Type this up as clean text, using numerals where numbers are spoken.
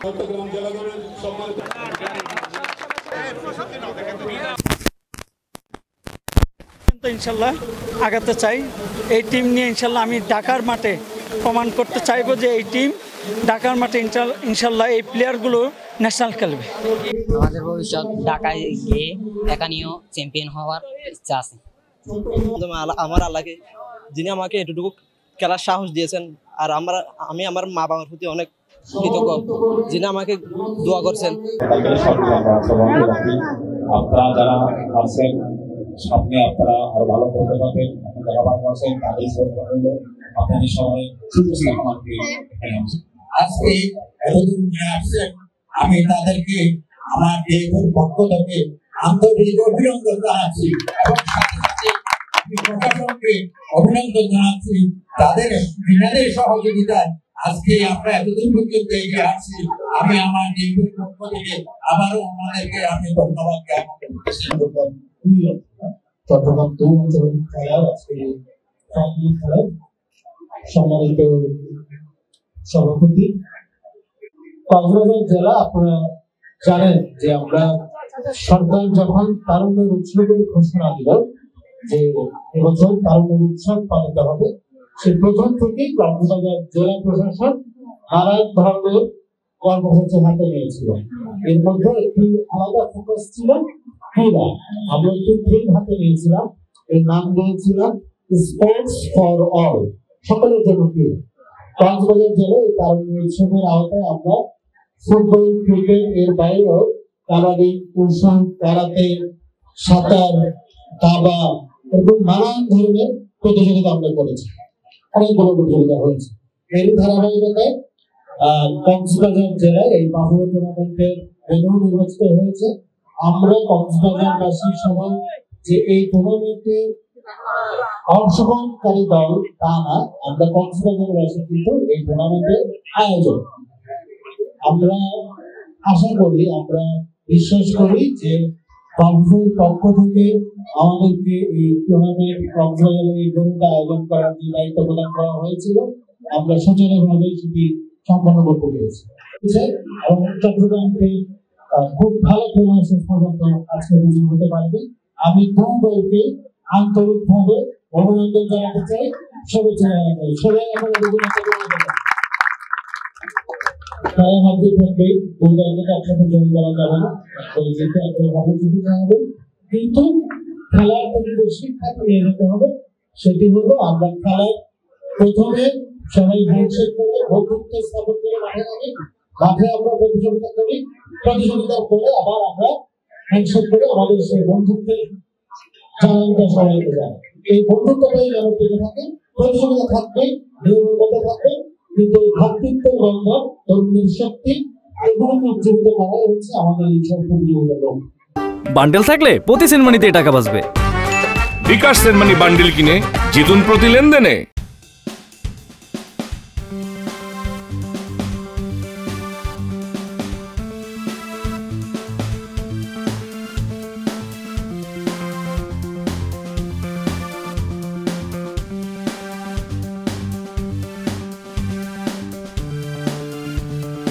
চট্টগ্রাম জেলা দলের সম্মানিত ইনশাল্লাহ আগাতে চাই। এই টিম নিয়ে ইনশাল্লাহ আমি ঢাকার মাঠে প্রমাণ করতে চাইবো যে এই টিম ঢাকার মাঠে ইনশাল্লাহ এই প্লেয়ারগুলো ন্যাশনাল খেলবে। আমাদের ভবিষ্যৎ ঢাকায় গিয়ে এখানেও চ্যাম্পিয়ন হওয়ার ইচ্ছা আছে। আমার আল্লাহকে যিনি আমাকে এতটুকু খেলার সাহস দিয়েছেন, আর আমি আমার মা বাবার প্রতি অনেক কৃতজ্ঞ যিনি আমাকে দোয়া করছেন। আপনারা যারা আছেন সামনে আপনারা আরো ভালো করতে পারবেন, যারা ভালো করছেন তাদের আপনাদের সবাই আজকে এতদূর নিয়ে আসছেন, আমি তাদেরকে আমার এই পক্ষ থেকে আন্তরিক অভিনন্দন জানাচ্ছি এবং সাথে সাথে আমি প্রশাসনকে অভিনন্দন জানাচ্ছি তাদের সহযোগিতায় আজকে আমরা এতদূর পর্যন্ত এগিয়ে আসছি। আমি আমার নিজের পক্ষ থেকে আবারও ওনাদেরকে আমি ধন্যবাদ জ্ঞাপন করছি। চট্টগ্রাম 2 অঞ্চলের খেলার আজকে খেলায় সম্মানিত সভাপতি কক্সবাজার জেলা, আপনারা জানেন যে আমরা সরকার যখন তারুণ্যের উৎসবের ঘোষণা দিল যে এবছর তারুণ্যের উৎসব পালিত হবে, সেই প্রথম থেকেই কক্সবাজার জেলা প্রশাসন নানান ধরনের কর্মসূচি হাতে নিয়েছিল। এর মধ্যে একটি আলাদা ফোকাস ছিল ক্রীড়া। আমরা একটি থিম হাতে নিয়েছিলাম, এর নাম দিয়েছিলাম স্পোর্টস ফর অল, সকলের জন্য ক্রীড়া। কক্সবাজার জেলায় এই তারুণ্য উৎসবের আওতায় আমরা ফুটবল, ক্রিকেট এর বাইরেও কাবাডি, উশু, কারাতে, সাঁতার, দাবা এবং নানান ধরনের প্রতিযোগিতা আমরা করেছি। অনেকগুলো প্রতিযোগিতা হয়েছে। এর ধারাবাহিকতায় কক্সবাজার জেলায় এই বাফুফে টুর্নামেন্টের ভেন্যু নির্বাচিত হয়েছে। আমরা কক্সবাজারবাসী সবাই যে এই টুর্নামেন্টে অংশগ্রহণকারী দল তা না, আমরা কক্সবাজারবাসী কিন্তু এই টুর্নামেন্টের আয়োজন। আমরা আশা করি, আমরা বিশ্বাস করি যে বাফুফের পক্ষ থেকে আমাদেরকে এই টুর্নামেন্ট কক্সবাজারের এই টুর্নামেন্ট আয়োজন করার যে দায়িত্ব প্রদান করা হয়েছিল, আমরা সুচারুভাবে সেটি সম্পন্ন করতে পেরেছি এবং চট্টগ্রামকে খুব ভালো খেলা শেষ পর্যন্ত আজকে বিজয়ী হতে পারবে। আমি দুই দলকে আন্তরিকভাবে অভিনন্দন জানাতে চাই, শুভেচ্ছা জানাতে চাই। সবাই আমাদের খেলার মধ্যে থাকবে, দুই দলকে একসাথে জয়ী করা যাবে না, যেটা একটা ভালো সুবিধা হবে। কিন্তু খেলার প্রতি যে শিক্ষাটা নিয়ে যেতে হবে সেটি হলো আমরা খেলার প্রথমে সবাই হ্যান্ডশেক করে বন্ধুত্ব স্থাপন করে মাঠে নামি, মাঠে আমরা প্রতিযোগিতা করি, প্রতিযোগিতার পরে আবার আমরা হ্যান্ডশেক করে আমাদের সেই বন্ধুত্বের জানানোটা সবাইকে জানাই। এই বন্ধুত্বটাই যেন টিকে থাকে, প্রতিযোগিতা থাকবে, নিয়মের মধ্যে থাকবে, কিন্তু ভ্রাতৃত্বের বন্ধন, তরুণের শক্তি এগুলোকে উজ্জীবিত করাই হচ্ছে আমাদের এই সব প্রতিযোগিতার লক্ষ্য। বান্ডেল থাকলে প্রতি সেনমানিতে টাকা বাঁচবে। বিকাশ সেনমানি বান্ডেল কিনে জিতুন প্রতি লেনদেনে।